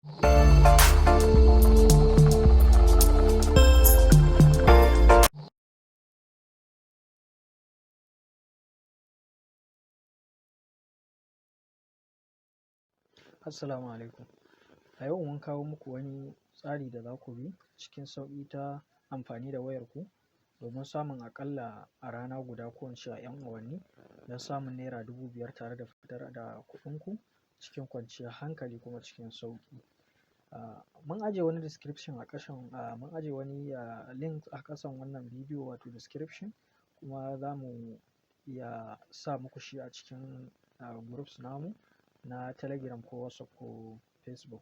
Assalamu alaikum. A yau mun kawo muku wani tsari da za ku bi cikin sauƙi ta amfani da wayarku domin samun aƙalla a rana guda ko in ce a 'yan awanni don samun naira 5,000 tare da fitar da kuɗinku cikin kwanciyar hankali kuma cikin sauƙi. Mun ajiye wani description a ƙasan mun ajiye wani link a ƙasan wannan bidiyo wato description, kuma za mu iya sa muku shi a cikin groups namu na Telegram ko WhatsApp ko Facebook.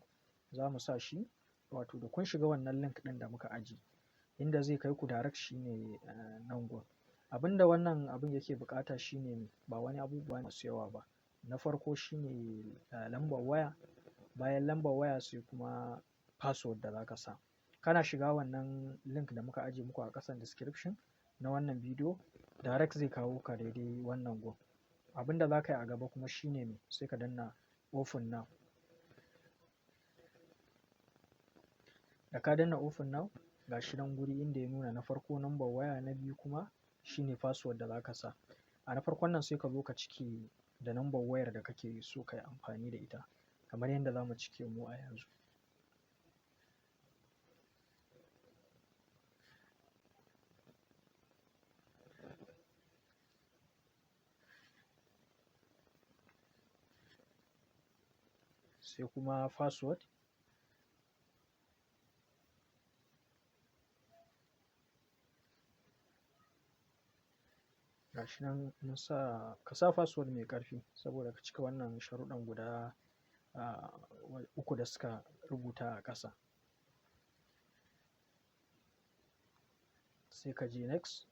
Za mu sa shi, wato da kun shiga wannan link ɗin da muka ajiye, inda zai kai ku direct shi ne nan gun. Abin da wannan abin yake buƙata shi ne ba wani abubuwa masu yawa ba. Na farko shi ne lambar waya, bayan lambar waya sai kuma password da za ka sa. Kana shiga wannan link da muka ajiye muku a ƙasan description na wannan bidiyo, direct zai kawo ka daidai wannan gun. Abin da za ka yi a gaba kuma shi ne sai ka danna open now. Da ka danna open now, ga shi nan guri inda ya nuna na farko lambar waya, na biyu kuma shi ne password da za ka sa. A na farkon nan sai ka zo ka cike da lambar wayar da kake so ka yi amfani da ita, kamar yadda za mu cike mu a yanzu. Sai kuma password. Ga shi nan ka sa password mai ƙarfi saboda ka cika wannan sharuɗan guda 3 da suka rubuta a ƙasa. Sai ka je next.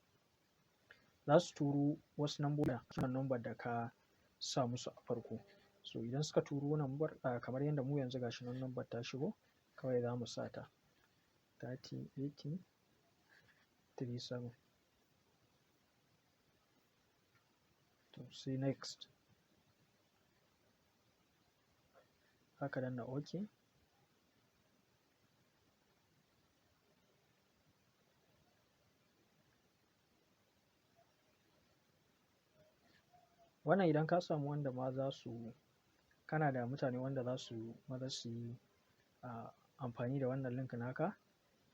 Za su turo wasu lambobi kan lambar da ka sa musu a farko. So idan suka turo lambar kamar yadda mu yanzu ga shi nan lambar ta shigo, kawai za mu sa ta 308037. To sai next. Haka danna OK. Wannan idan ka samu wanda ma kana da mutane wanda za su maza su yi amfani da wannan link naka,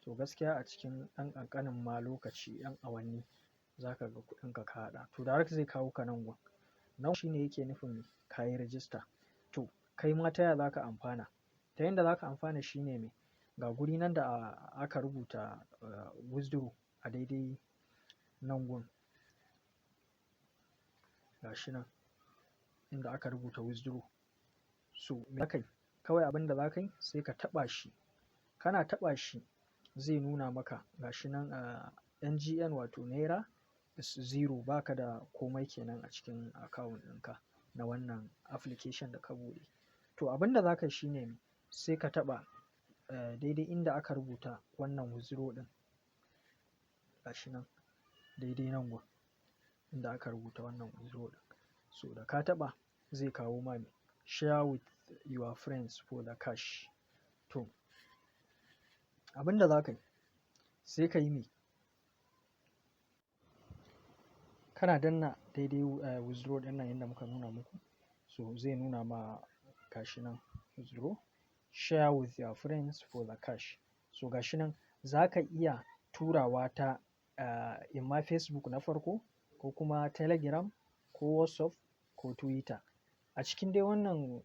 to gaskiya a cikin ɗan ƙanƙanin ma lokaci, 'yan awanni, za ka ga kuɗinka ka haɗa. To direct zai kawo ka nan gun. Nan shi ne yake nufin ka yi register. To kai ma ta yaya za ka amfana? Ta yanda za ka amfana shi ne ga guri nan da aka rubuta withdraw a daidai nan gun. Ga shi nan inda aka rubuta withdraw. So me za ka yi? Kawai abin da za ka yi sai ka taɓa shi. Kana taɓa shi zai nuna maka ga shi nan NGN wato naira is 0, ba ka da komai kenan a cikin account ɗinka na wannan application da ka buɗe. To abin da za ka yi shi ne sai ka taɓa daidai inda aka rubuta wannan withdraw ɗin. Ga shi nan daidai nan gun inda aka rubuta wannan withdraw ɗin. So da ka taɓa zai kawo ma share with your friends for the cash. To abin da za ka yi sai ka yi kana danna daidai withdraw ɗin nan yadda muka nuna muku. So zai nuna ma ga shi nan withdraw, share with your friends for the cash. So ga shi nan za ka iya turawa ta imma Facebook na farko, ko kuma Telegram, ko WhatsApp, ko Twitter. A cikin dai wannan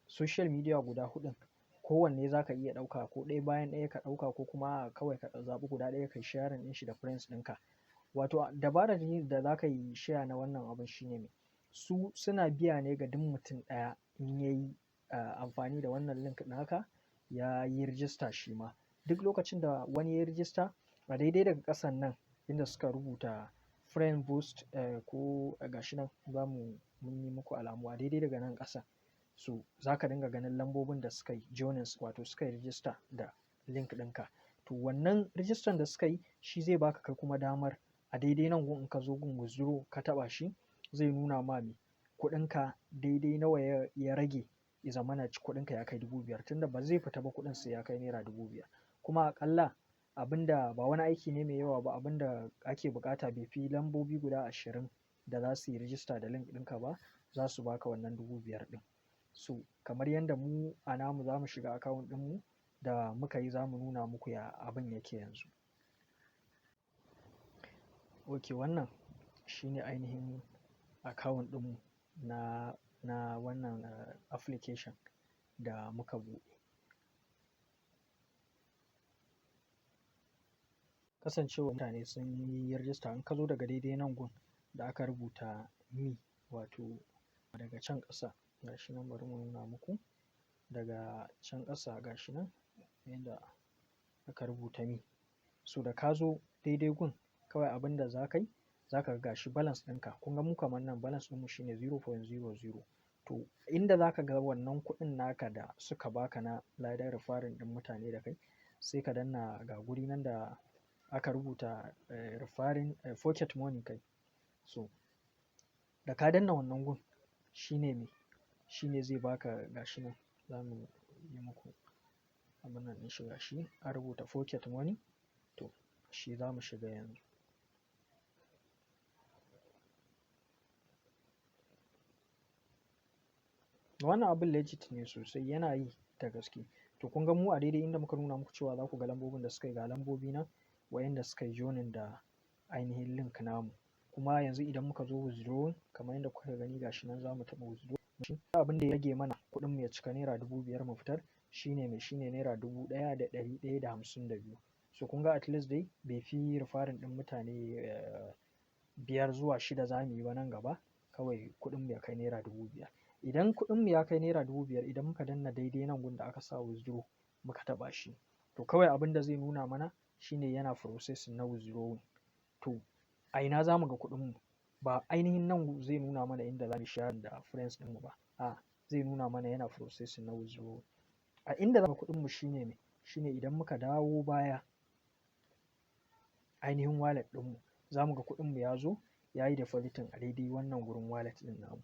social media guda huɗun, kowanne za ka iya ɗauka, ko ɗaya bayan ɗaya ka ɗauka, ko kuma kawai ka zaɓi guda ɗaya ka yi sharing ɗin shi da friends ɗinka. Wato dabarar da za ka yi share na wannan abun shi ne su suna biya ne ga duk mutum ɗaya in ya yi amfani da wannan link naka ya yi register shi ma. Duk lokacin da wani ya yi register, a daidai daga ƙasan nan inda suka rubuta friend boost ko ga shi nan mun yi muku alamu a daidai daga nan ƙasa. So za ka dinga ganin lambobin da suka yi joining, wato suka yi register da link ɗinka. To wannan register da suka yi shi zai baka kai kuma damar a daidai nan gun in ka zo gun withdraw ka taɓa shi, zai nuna ma kuɗinka daidai nawa ya rage ya zamana kuɗinka ya kai 5,000 tunda ba zai fita ba kuɗin sai ya kai naira 5,000. Kuma aƙalla abinda ba wani aiki ne mai yawa ba, abinda ake buƙata bai fi lambobi guda 20 da za su yi rijista da link ɗinka ba, za su baka wannan 5,000 ɗin. So kamar yanda mu a namu za mu shiga account ɗinmu da muka yi, za mu nuna muku ya abin yake yanzu. Ok, wannan shine ainihin account ɗinmu na wannan application da muka buɗe. Kasancewar mutane sun yi rijista, in ka zo daga daidai nan gun da aka rubuta me, wato daga can ƙasa gashi nan, bari mu nuna muku daga can ƙasa gashi nan yanda aka rubuta me. So da ka zo daidai gun, kawai abin da za ka yi, za ka ga gashi balance ɗinka. Kun ga mu kamar nan balance ɗinmu shine 0.00. To inda za ka ga wannan kuɗin naka da suka baka na ladan referring ɗin mutane da kai, sai ka danna ga guri nan da aka rubuta referring pocket money kai. So da ka danna wannan gun shine me, shine zai baka gashi nan, za mu yi muku abin nan ɗin shi gashi an rubuta pocket money. To shi za mu shiga yanzu. Wannan abin legit ne sosai, yana yi da gaske. To kun ga mu a daidai inda muka nuna muku cewa za ku ga lambobin da suka yi, ga lambobi nan wa'inda suka yi joining da ainihin link namu. Kuma yanzu idan muka zo withdrawing, kamar yadda kuka gani gashi nan, za mu taɓa withdraw. Abin da ya rage mana kuɗin mu ya cika naira 5,000 mu fitar shine me, shine naira 1,152. So kun ga at least dai bai fi referring ɗin mutane 5 zuwa 6 za mu yi ba nan gaba, kawai kuɗin mu ya kai naira 5,000. Idan kuɗin mu ya kai naira 5,000, idan muka danna daidai nan gun da aka sa withdraw muka taɓa shi, to kawai abin da zai nuna mana shine yana processing na withdrawing. To a ina za mu ga kuɗin mu? Ba ainihin nan zai nuna mana inda za mu share da friends ɗinmu ba, a zai nuna mana yana processing na withdrawing. A inda za mu ga kuɗin mu shine me, shine idan muka dawo baya ainihin wallet ɗinmu, za mu ga kuɗin mu ya zo ya yi depositing a daidai wannan gurin wallet ɗin namu,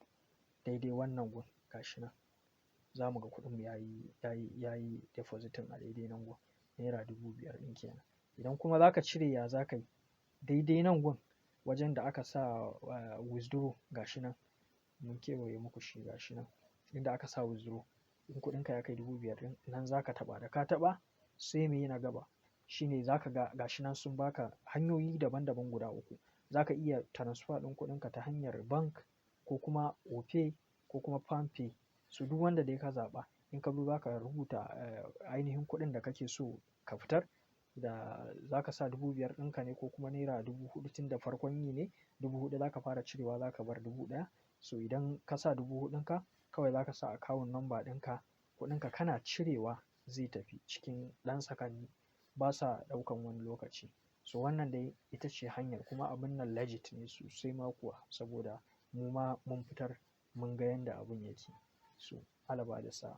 daidai wannan gun gashi nan, za mu ga kuɗin mu ya yi depositing a daidai nan gun, naira 5,000 ɗin kenan. Idan kuma za ka cire, ya za ka yi? Daidai nan gun wajen da aka sa withdraw gashi nan, mun kewaye muku shi gashi nan inda aka sa withdraw. In kuɗinka ya kai 5,000 ɗin nan za ka taɓa, da ka taɓa sai me na gaba shine za ka ga gashi nan sun baka hanyoyi daban-daban guda 3. Za ka iya transfer ɗin kuɗinka ta hanyar bank, ko kuma opay, ko kuma palmpay. So duk wanda dai ka zaɓa, in ka zo za ka rubuta ainihin kuɗin da kake so ka fitar, da za ka sa 5,000 ɗinka ne ko kuma naira 4,000, tun da farkon yi ne 4,000 za ka fara cirewa, za ka bar 1,000. So idan ka sa 4,000 ɗinka, kawai za ka sa account number ɗinka, kuɗinka kana cirewa zai tafi cikin ɗan sakanni, ba sa ɗaukan wani lokaci. So wannan dai ita ce hanyar, kuma abin nan legit ne sosai ma kuwa, saboda mu ma mun fitar mun ga yanda abin yake. So alaba da sa'a.